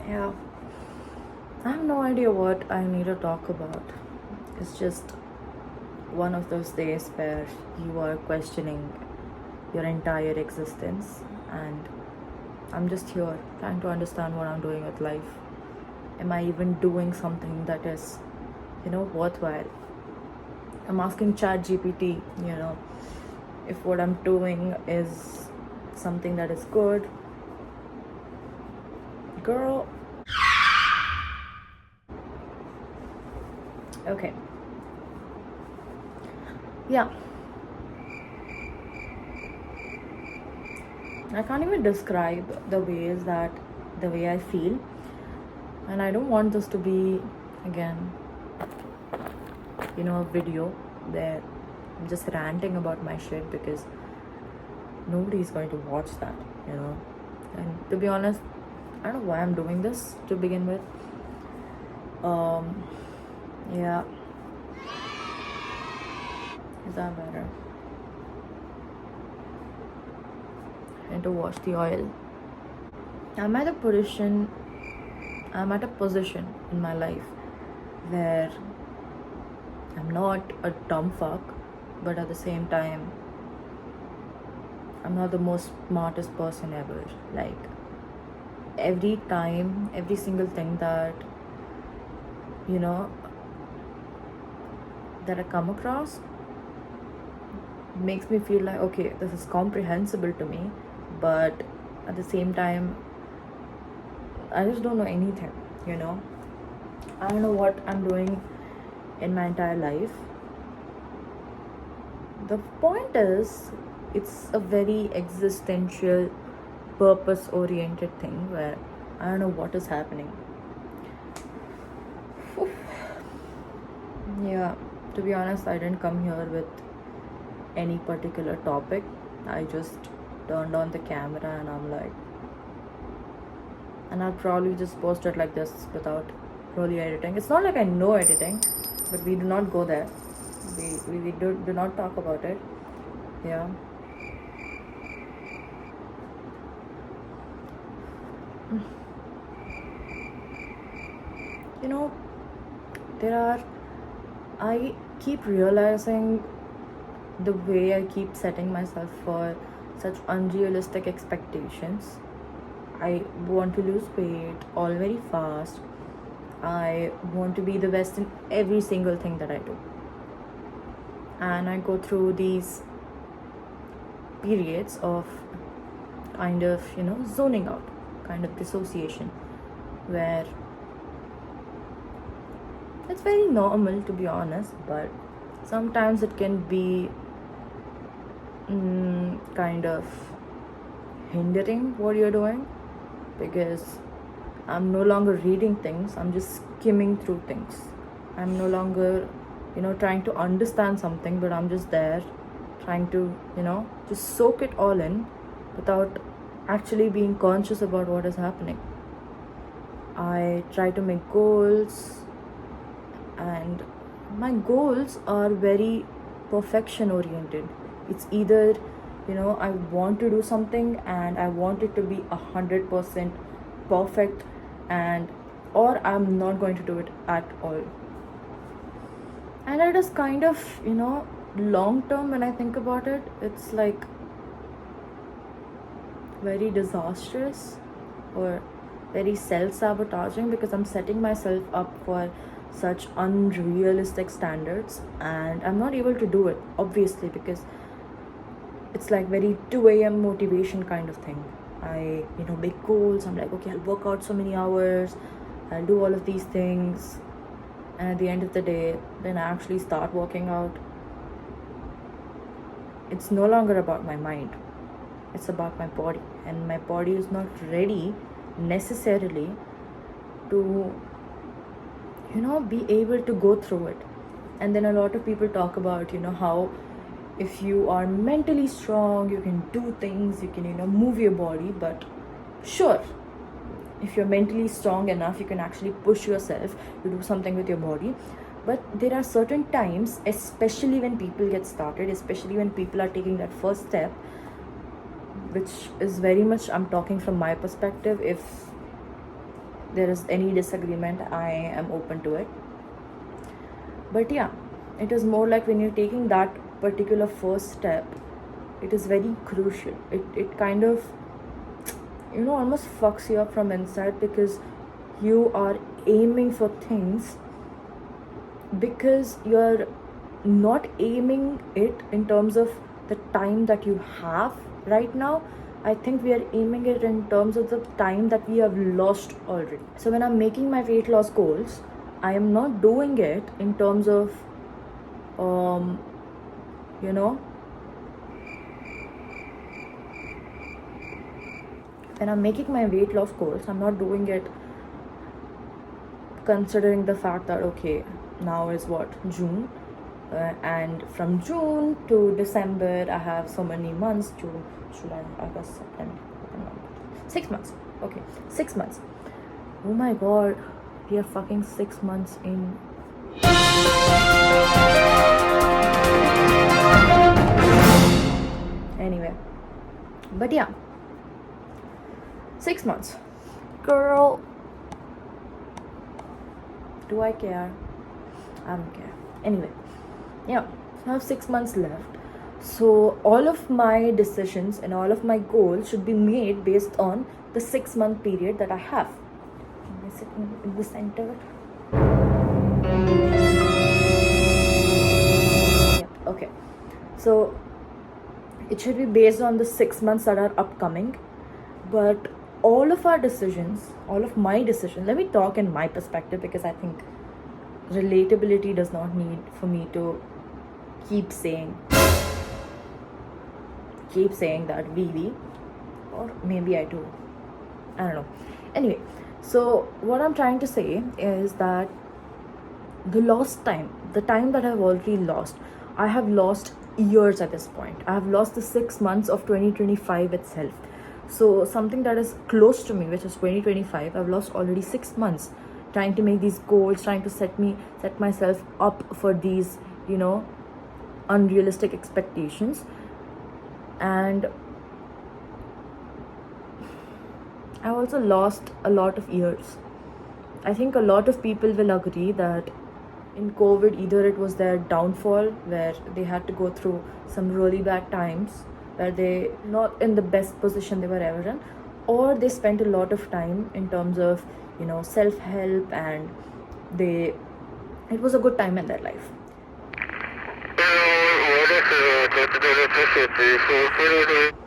Yeah, I have no idea what I need to talk about. It's just one of those days where you are questioning your entire existence, and I'm just here trying to understand what I'm doing with life. Am I even doing something that is, worthwhile? I'm asking ChatGPT, if what I'm doing is something that is good. Girl, okay. Yeah, I can't even describe the way I feel, and I don't want this to be, again, a video where I'm just ranting about my shit, because nobody's going to watch that. And to be honest, I don't know why I'm doing this to begin with. Yeah, is that better? And to wash the oil. I'm at a position I'm at a position in my life where I'm not a dumb fuck, but at the same time, I'm not the most smartest person ever. Like, every single thing you know, that I come across makes me feel like, okay, this is comprehensible to me, but at the same time, I just don't know anything. I don't know what I'm doing in my entire life. The point is, it's a very existential, purpose oriented thing where I don't know what is happening. Yeah, to be honest, I didn't come here with any particular topic. I just turned on the camera and I'm like, and I'll probably just post it like this without really editing. It's not like I know editing, but we do not go there. We do not talk about it. Yeah. You know, I keep realizing the way I keep setting myself for such unrealistic expectations. I want to lose weight all very fast. I want to be the best in every single thing that I do. And I go through these periods of kind of, zoning out, kind of dissociation, where it's very normal, to be honest, but sometimes it can be kind of hindering what you're doing, because I'm no longer reading things, I'm just skimming through things. I'm no longer, trying to understand something, but I'm just there trying to, just soak it all in without actually being conscious about what is happening. I try to make goals, and my goals are very perfection oriented. It's either, I want to do something and I want it to be 100% perfect, and or I'm not going to do it at all. And it is kind of, long term, when I think about it, it's like very disastrous or very self-sabotaging, because I'm setting myself up for such unrealistic standards and I'm not able to do it, obviously, because it's like very 2 a.m. motivation kind of thing. I, make goals. I'm like, okay, I'll work out so many hours, I'll do all of these things, and at the end of the day, when I actually start working out, it's no longer about my mind, it's about my body, and my body is not ready necessarily to, be able to go through it. And then a lot of people talk about, how if you are mentally strong, you can do things, you can, move your body. But sure, if you're mentally strong enough, you can actually push yourself to do something with your body. But there are certain times, especially when people get started, especially when people are taking that first step, which is very much, I'm talking from my perspective, if there is any disagreement, I am open to it. But yeah, it is more like when you're taking that particular first step, it is very crucial. It kind of, almost fucks you up from inside, because you are aiming for things, because you're not aiming it in terms of the time that you have right now. I think we are aiming it in terms of the time that we have lost already. So when I'm making my weight loss goals, I am not doing it in terms of you know when I'm making my weight loss goals, I'm not doing it considering the fact that, okay, now is what, June, and from June to December I have so many months. June, July, August, September, 6 months. Okay, 6 months. Oh my god, we are fucking 6 months in. Anyway, but yeah, 6 months. Girl, do I care? I don't care. Anyway, yeah, I have 6 months left. So all of my decisions and all of my goals should be made based on the 6 month period that I have. Am I sitting in the center? Yep, okay. So it should be based on the 6 months that are upcoming. But all of our decisions, all of my decisions, let me talk in my perspective, because I think relatability does not need for me to keep saying that we, or maybe I do, I don't know. Anyway, so what I'm trying to say is that the lost time, the time that I've already lost, I have lost years at this point. I have lost the 6 months of 2025 itself. So something that is close to me, which is 2025, I've lost already 6 months trying to make these goals, trying to set myself up for these, unrealistic expectations. And I also lost a lot of years. I think a lot of people will agree that in COVID, either it was their downfall, where they had to go through some really bad times, where they not in the best position they were ever in, or they spent a lot of time in terms of, self-help, and it was a good time in their life.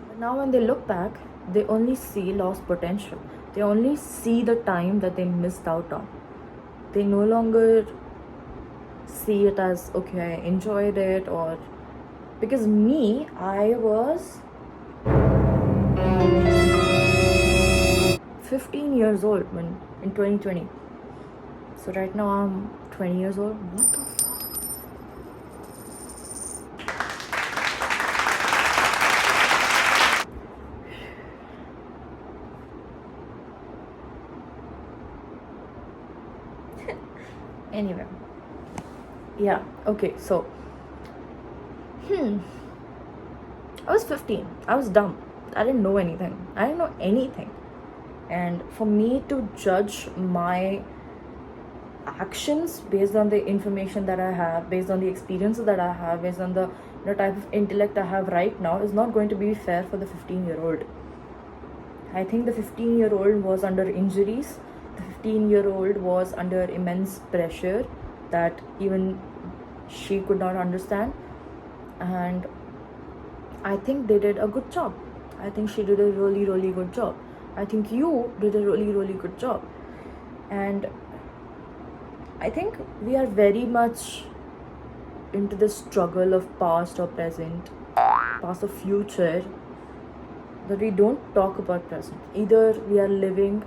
But now when they look back, they only see lost potential. They only see the time that they missed out on. They no longer see it as, okay, I enjoyed it, or because me, I was 15 years old in 2020. So right now I'm 20 years old. What the fuck? Anyway, yeah, okay, so I was 15. I was dumb. I didn't know anything. And for me to judge my actions based on the information that I have, based on the experiences that I have, based on the type of intellect I have right now, is not going to be fair for the 15-year-old. I think the 15-year-old was under injuries. The 15-year-old was under immense pressure that even she could not understand. And I think they did a good job. I think she did a really, really good job. I think you did a really, really good job. And I think we are very much into the struggle of past or present, past or future, that we don't talk about present. Either we are living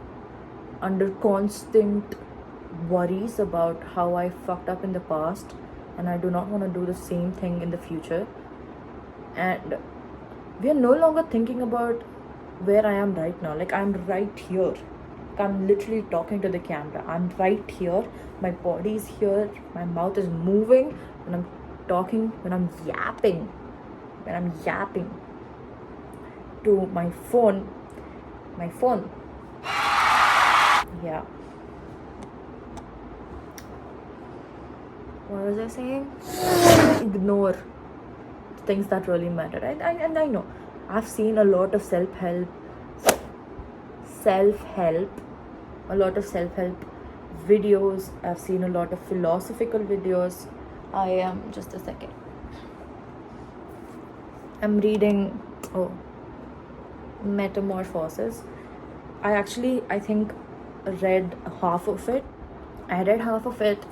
under constant worries about how I fucked up in the past, and I do not want to do the same thing in the future. And we are no longer thinking about where I am right now. Like, I'm right here. Like, I'm literally talking to the camera. I'm right here. My body is here. My mouth is moving when I'm talking, when I'm yapping to my phone. Yeah. what was I saying? Ignore things that really matter. And I know I've seen a lot of self-help, a lot of self-help videos. I've seen a lot of philosophical videos. I am just a second. I'm reading Metamorphosis. I think read half of it. I read half of it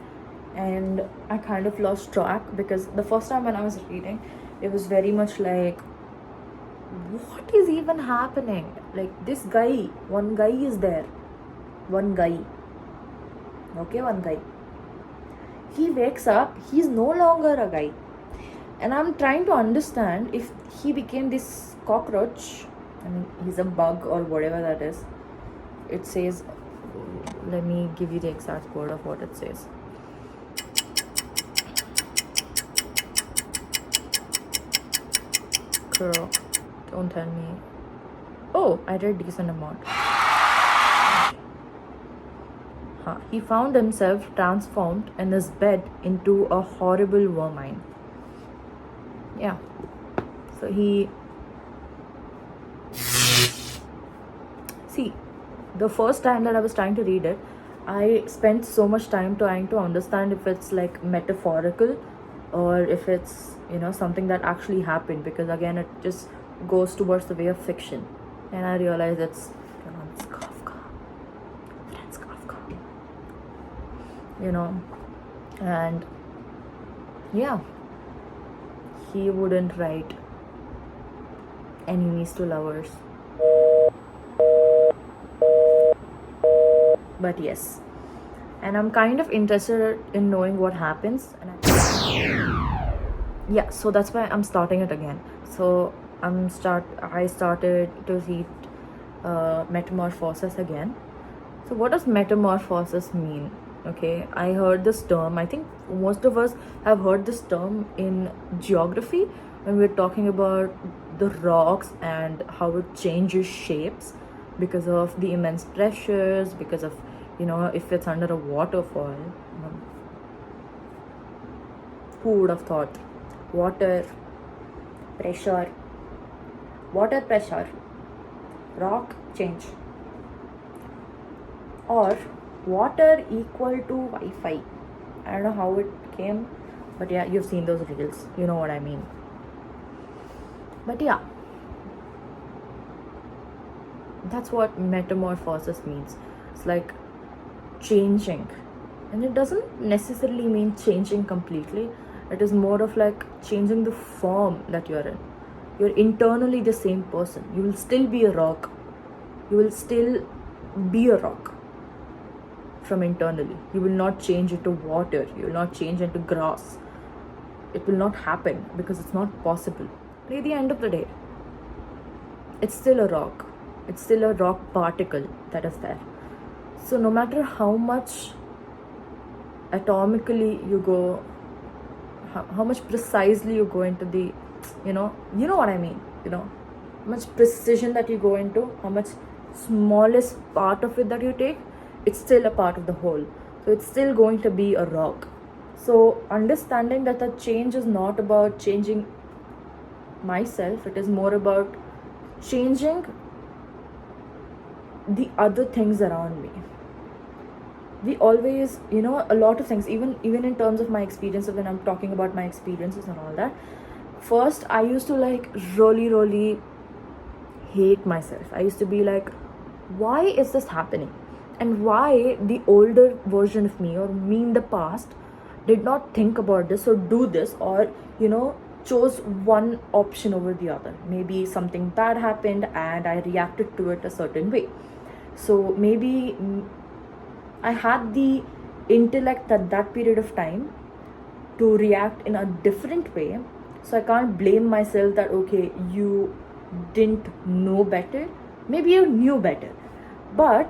and I kind of lost track, because the first time when I was reading, it was very much like, what is even happening? Like, this guy, one guy is there. One guy. Okay, one guy. He wakes up, he's no longer a guy. And I'm trying to understand if he became this cockroach. I mean, he's a bug or whatever that is. It says, let me give you the exact word of what it says. Girl, don't tell me. Oh, I read decent amount. He found himself transformed in his bed into a horrible vermine. Yeah. So see, the first time that I was trying to read it, I spent so much time trying to understand if it's like metaphorical or if it's, something that actually happened, because again, it just goes towards the way of fiction. And I realized it's Kafka. Franz Kafka. And yeah, he wouldn't write enemies to lovers. But yes, and I'm kind of interested in knowing what happens. Yeah, so that's why I'm starting it again. So I started to read Metamorphosis again. So what does metamorphosis mean? Okay, I heard this term. I think most of us have heard this term in geography when we're talking about the rocks and how it changes shapes because of the immense pressures, because of, if it's under a waterfall. Who would have thought? Water pressure, rock change, or water equal to Wi-Fi. I don't know how it came, but yeah, you've seen those reels, you know what I mean. But yeah, that's what metamorphosis means. It's like changing, and it doesn't necessarily mean changing completely. It is more of like changing the form that you're in. You're internally the same person. You will still be a rock. You will still be a rock from internally. You will not change into water. You will not change into grass. It will not happen because it's not possible. But at the end of the day, it's still a rock. It's still a rock particle that is there. So no matter how much atomically you go, how much precisely you go into the, you know what I mean, how much precision that you go into, how much smallest part of it that you take, it's still a part of the whole. So it's still going to be a rock. So understanding that the change is not about changing myself, it is more about changing the other things around me. We always, a lot of things, even in terms of my experiences, when I'm talking about my experiences and all that, first I used to like really hate myself. I used to be like, why is this happening? And why the older version of me, or me in the past, did not think about this or do this, or chose one option over the other. Maybe something bad happened and I reacted to it a certain way. So maybe I had the intellect at that period of time to react in a different way. So I can't blame myself that, okay, you didn't know better. Maybe you knew better. But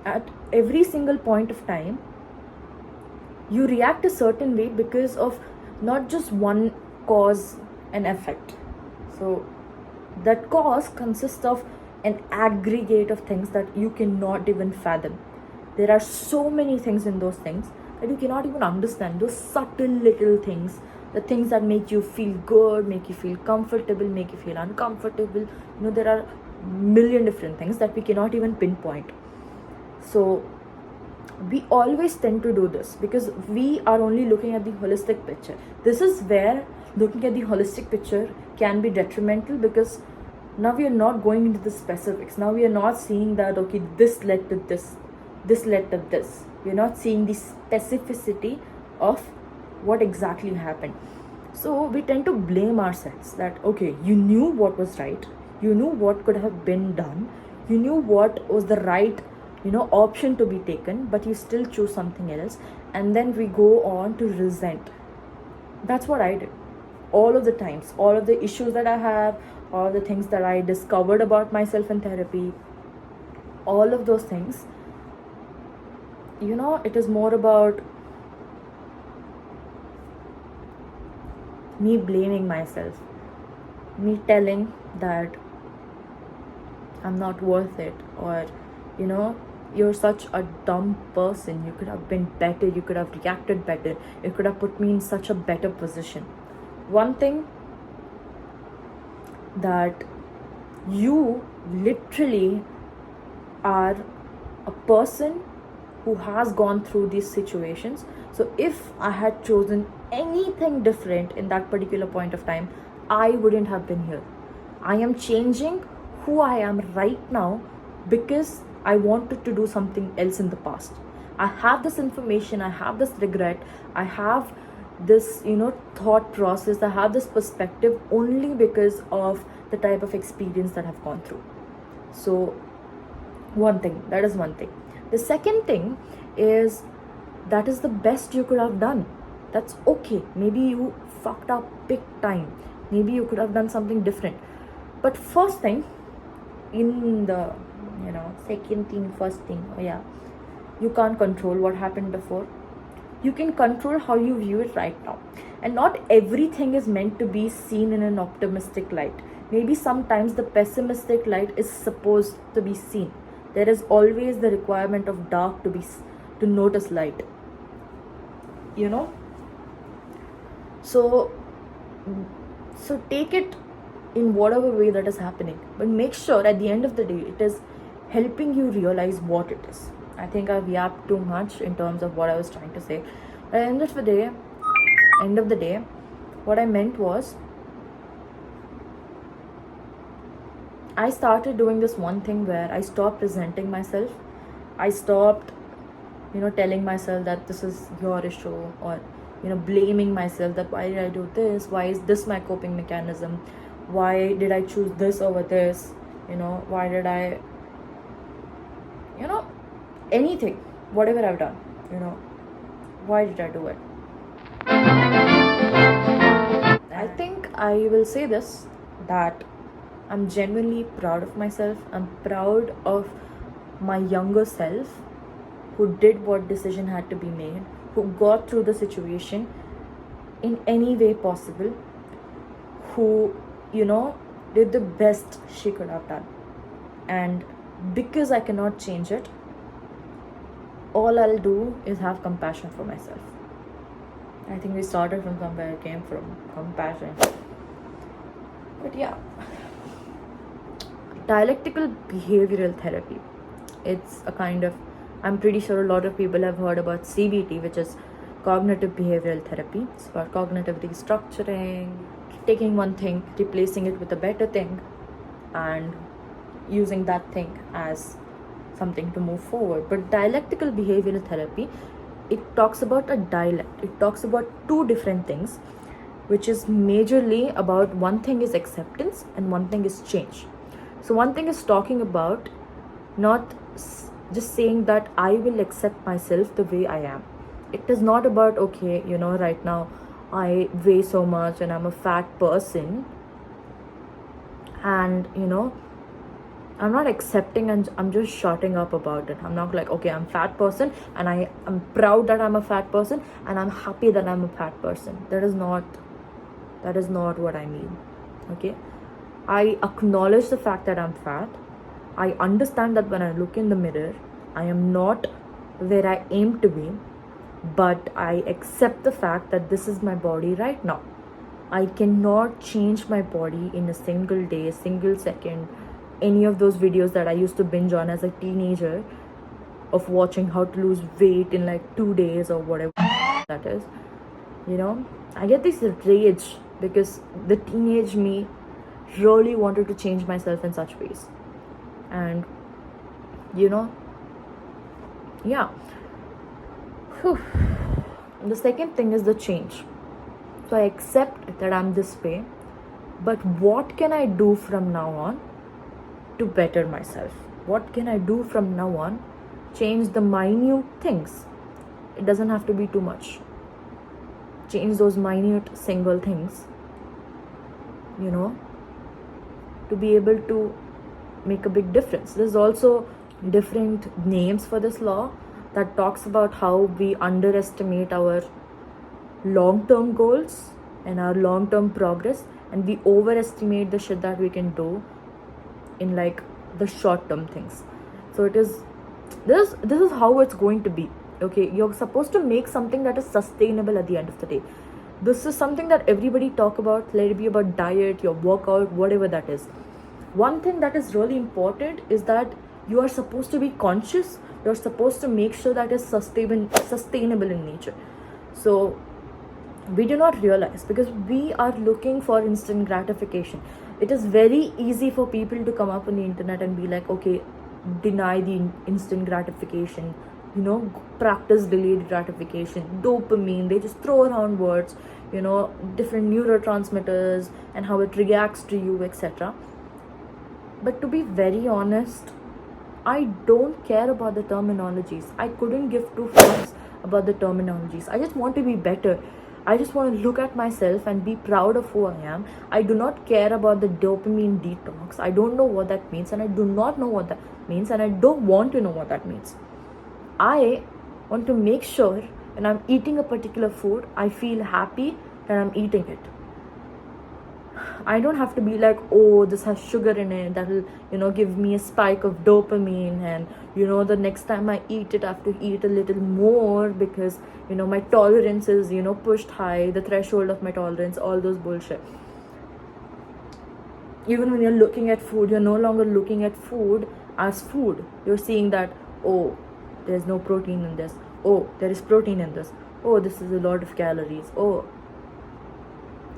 at every single point of time, you react a certain way because of not just one cause and effect. So that cause consists of an aggregate of things that you cannot even fathom. There are so many things in those things that you cannot even understand. Those subtle little things, the things that make you feel good, make you feel comfortable, make you feel uncomfortable. There are million different things that we cannot even pinpoint. So we always tend to do this because we are only looking at the holistic picture. This is where looking at the holistic picture can be detrimental, because now we are not going into the specifics. Now we are not seeing that, okay, this led to this, this led to this. We're not seeing the specificity of what exactly happened. So we tend to blame ourselves that, okay, you knew what was right, you knew what could have been done, you knew what was the right option to be taken, but you still choose something else. And then we go on to resent. That's what I did all of the times. All of the issues that I have, all the things that I discovered about myself in therapy, all of those things, it is more about me blaming myself, me telling that I'm not worth it, or you're such a dumb person, you could have been better, you could have reacted better, you could have put me in such a better position. One thing that you literally are a person who has gone through these situations. So if I had chosen anything different in that particular point of time, I wouldn't have been here. I am changing who I am right now because I wanted to do something else in the past. I have this information, I have this regret, I have this thought process, I have this perspective only because of the type of experience that I've gone through. So that is one thing. The second thing is, that is the best you could have done. That's okay. Maybe you fucked up big time, maybe you could have done something different. But first thing, in the second thing, first thing, you can't control what happened before. You can control how you view it right now. And not everything is meant to be seen in an optimistic light. Maybe sometimes the pessimistic light is supposed to be seen. There is always the requirement of dark to notice light. So take it in whatever way that is happening, but make sure at the end of the day it is helping you realize what it is. I think I've yapped too much in terms of what I was trying to say. At the end of the day, what I meant was, I started doing this one thing where I stopped resenting myself. I stopped, telling myself that this is your issue, or, blaming myself that why did I do this? Why is this my coping mechanism? Why did I choose this over this? Why did I, anything, whatever I've done, why did I do it? I think I will say this, that I'm genuinely proud of myself. I'm proud of my younger self who did what decision had to be made, who got through the situation in any way possible, who, did the best she could have done. And because I cannot change it, all I'll do is have compassion for myself. I think we started from somewhere, it came from compassion. But yeah, dialectical behavioral therapy, it's a kind of, I'm pretty sure a lot of people have heard about CBT, which is cognitive behavioral therapy. It's about cognitive restructuring, taking one thing, replacing it with a better thing, and using that thing as something to move forward. But dialectical behavioral therapy, it talks about a dialect. It talks about two different things, which is majorly about, one thing is acceptance and one thing is change. So one thing is talking about not just saying that I will accept myself the way I am. It is not about, okay, right now I weigh so much and I'm a fat person, and I'm not accepting and I'm just shutting up about it. I'm not like, okay, I'm a fat person and I'm proud that I'm a fat person and I'm happy that I'm a fat person. That is not what I mean. Okay, I acknowledge the fact that I'm fat. I understand that when I look in the mirror, I am not where I aim to be, but I accept the fact that this is my body right now. I cannot change my body in a single day, a single second. Any of those videos that I used to binge on as a teenager of watching how to lose weight in like 2 days or whatever that is, I get this rage because the teenage me really wanted to change myself in such ways. And yeah. Whew. The second thing is the change. So I accept that I'm this way, but what can I do from now on to better myself? What can I do from now on? Change the minute things. It doesn't have to be too much. Change those minute single things, to be able to make a big difference. There's also different names for this law that talks about how we underestimate our long-term goals and our long-term progress, and we overestimate the shit that we can do in like the short-term things. So it is this is how it's going to be. Okay, you're supposed to make something that is sustainable at the end of the day. This is something that everybody talk about, let it be about diet, your workout, whatever that is. One thing that is really important is that you are supposed to be conscious. You're supposed to make sure that it's sustainable in nature. So we do not realize, because we are looking for instant gratification. It is very easy for people to come up on the internet and be like, okay, deny the instant gratification, practice delayed gratification, dopamine. They just throw around words, different neurotransmitters and how it reacts to you, etc. But to be very honest, I don't care about the terminologies. I couldn't give two fucks about the terminologies. I just want to be better. I just want to look at myself and be proud of who I am. I do not care about the dopamine detox. I don't know what that means, and I do not know what that means, and I don't want to know what that means. I want to make sure when I'm eating a particular food, I feel happy that I'm eating it. I don't have to be like, oh, this has sugar in it, that will, give me a spike of dopamine, and, the next time I eat it, I have to eat a little more because, my tolerance is, pushed high, the threshold of my tolerance, all those bullshit. Even when you're looking at food, you're no longer looking at food as food. You're seeing that, oh, there's no protein in this. Oh, there is protein in this. Oh, this is a lot of calories. Oh,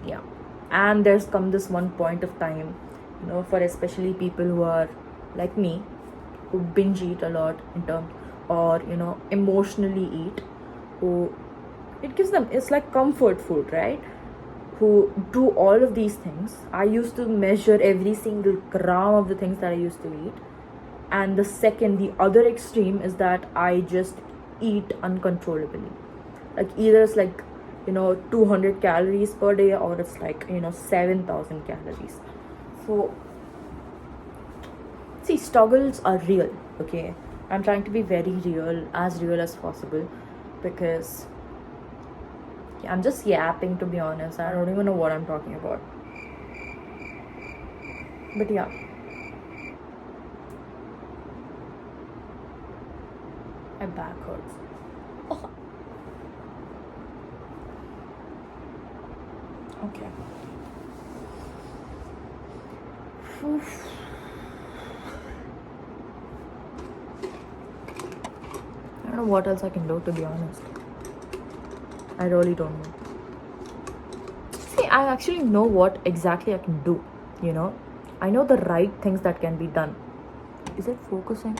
yeah. And there's come this one point of time, for especially people who are like me, who binge eat a lot in terms, or, emotionally eat, who it gives them, it's like comfort food, right? Who do all of these things. I used to measure every single gram of the things that I used to eat. And the other extreme is that I just eat uncontrollably. Like either it's like, 200 calories per day, or it's like, 7,000 calories. So, see, struggles are real, okay? I'm trying to be very real as possible, because I'm just yapping, to be honest. I don't even know what I'm talking about. But yeah. My back hurts. Oh. Okay. I don't know what else I can do, to be honest. I really don't know. See, I actually know what exactly I can do, I know the right things that can be done. Is it focusing?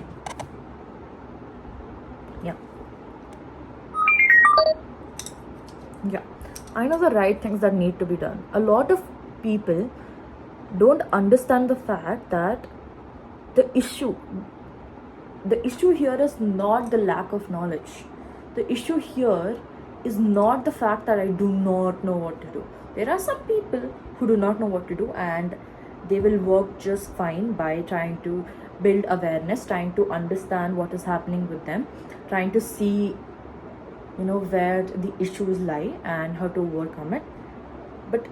Yeah, I know the right things that need to be done. A lot of people don't understand the fact that the issue here is not the lack of knowledge. The issue here is not the fact that I do not know what to do. There are some people who do not know what to do, and they will work just fine by trying to build awareness, trying to understand what is happening with them, trying to see where the issues lie and how to overcome it. But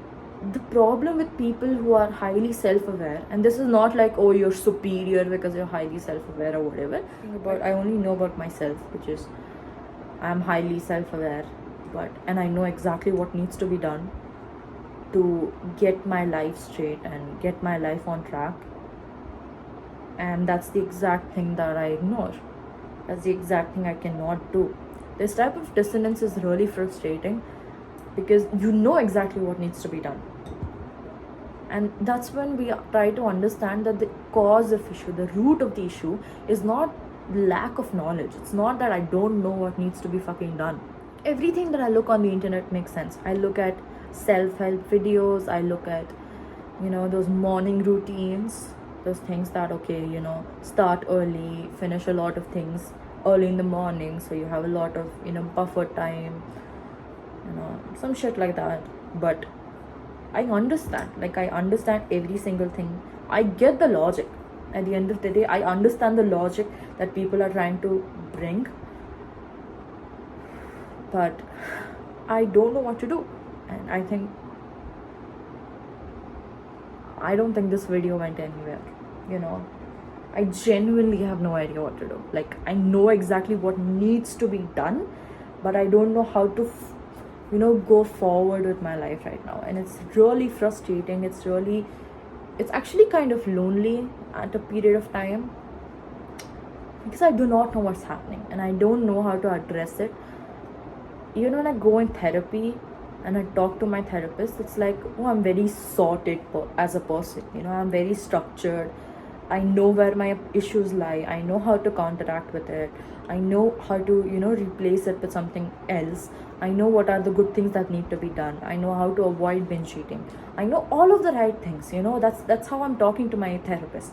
the problem with people who are highly self-aware, and this is not like, oh, you're superior because you're highly self-aware or whatever, but I only know about myself, which is I'm highly self-aware, and I know exactly what needs to be done to get my life straight and get my life on track. And that's the exact thing that I ignore. That's the exact thing I cannot do. This type of dissonance is really frustrating because you know exactly what needs to be done. And that's when we try to understand that the cause of issue, the root of the issue, is not lack of knowledge. It's not that I don't know what needs to be fucking done. Everything that I look on the internet makes sense. I look at self-help videos, I look at, those morning routines, those things that, okay, start early, finish a lot of things early in the morning, so you have a lot of, buffer time, some shit like that. But I understand every single thing. I get the logic. At the end of the day, I understand the logic that people are trying to bring, but I don't know what to do. And I don't think this video went anywhere. I genuinely have no idea what to do. Like, I know exactly what needs to be done, but I don't know how to go forward with my life right now. And it's really frustrating. It's actually kind of lonely at a period of time, because I do not know what's happening and I don't know how to address it. When I go in therapy and I talk to my therapist, it's like, oh, I'm very sorted as a person. I'm very structured. I know where my issues lie. I know how to counteract with it. I know how to, replace it with something else. I know what are the good things that need to be done. I know how to avoid binge eating. I know all of the right things. That's how I'm talking to my therapist.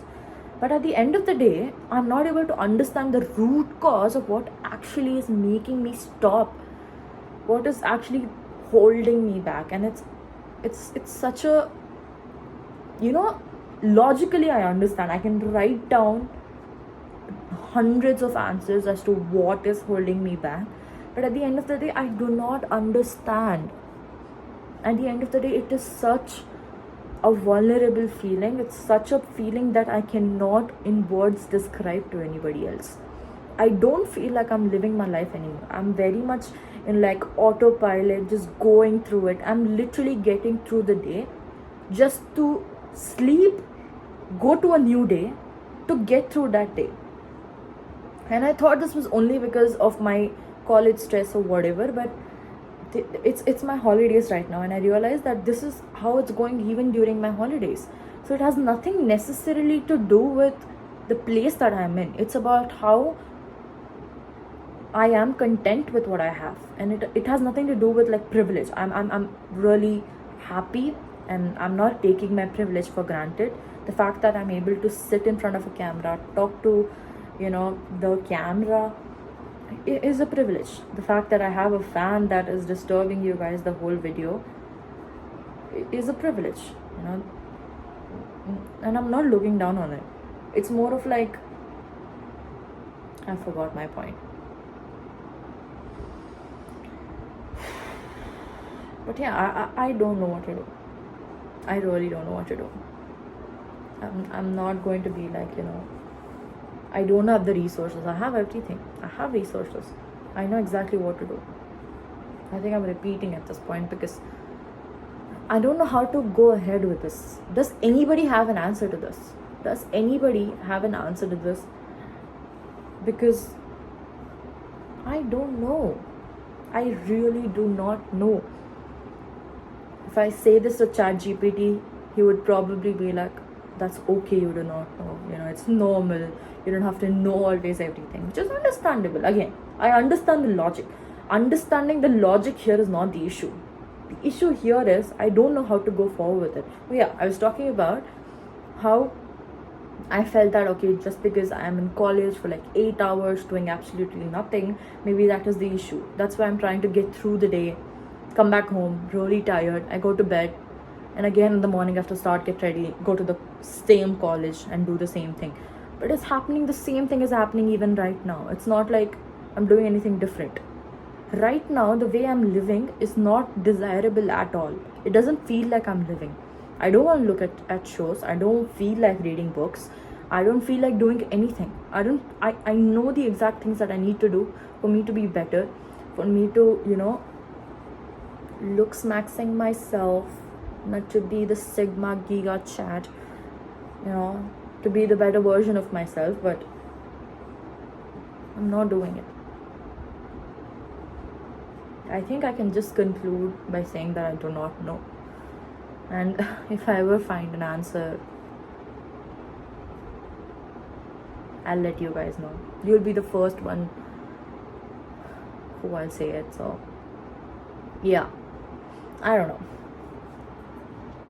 But at the end of the day, I'm not able to understand the root cause of what actually is making me stop. What is actually holding me back. And it's such a, logically I understand. I can write down hundreds of answers as to what is holding me back, but at the end of the day, I do not understand. At the end of the day, it is such a vulnerable feeling. It's such a feeling that I cannot in words describe to anybody else. I don't feel like I'm living my life anymore. I'm very much in like autopilot, just going through it. I'm literally getting through the day just to sleep, go to a new day, to get through that day. And I thought this was only because of my college stress or whatever, but it's my holidays right now, and I realized that this is how it's going even during my holidays. So it has nothing necessarily to do with the place that I'm in. It's about how I am content with what I have, and it has nothing to do with like privilege. I'm really happy, and I'm not taking my privilege for granted. The fact that I'm able to sit in front of a camera, talk to the camera, is a privilege. The fact that I have a fan that is disturbing you guys the whole video is a privilege, and I'm not looking down on it. It's more of like, I forgot my point. But yeah, I don't know what to do. I really don't know what to do. I'm not going to be like, I don't have the resources. I have everything. I have resources. I know exactly what to do. I think I'm repeating at this point because I don't know how to go ahead with this. Does anybody have an answer to this? Does anybody have an answer to this? Because I don't know. I really do not know. If I say this to ChatGPT, he would probably be like, that's okay, you do not know. It's normal. You don't have to know always everything, which is understandable. Again, I understand the logic. Understanding the logic here is not the issue. The issue here is I don't know how to go forward with it. But yeah, I was talking about how I felt that, okay, just because I'm in college for like 8 hours doing absolutely nothing, maybe that is the issue. That's why I'm trying to get through the day, come back home, really tired. I go to bed, and again in the morning I have to start, get ready, go to the same college and do the same thing. But it's happening, the same thing is happening even right now. It's not like I'm doing anything different. Right now, the way I'm living is not desirable at all. It doesn't feel like I'm living. I don't want to look at shows. I don't feel like reading books. I don't feel like doing anything. I know the exact things that I need to do for me to be better. for me to, looks maxing myself, not to be the Sigma Giga chat, to be the better version of myself, but I'm not doing it. I think I can just conclude by saying that I do not know. And if I ever find an answer, I'll let you guys know. You'll be the first one who I'll say it. So, yeah, I don't know.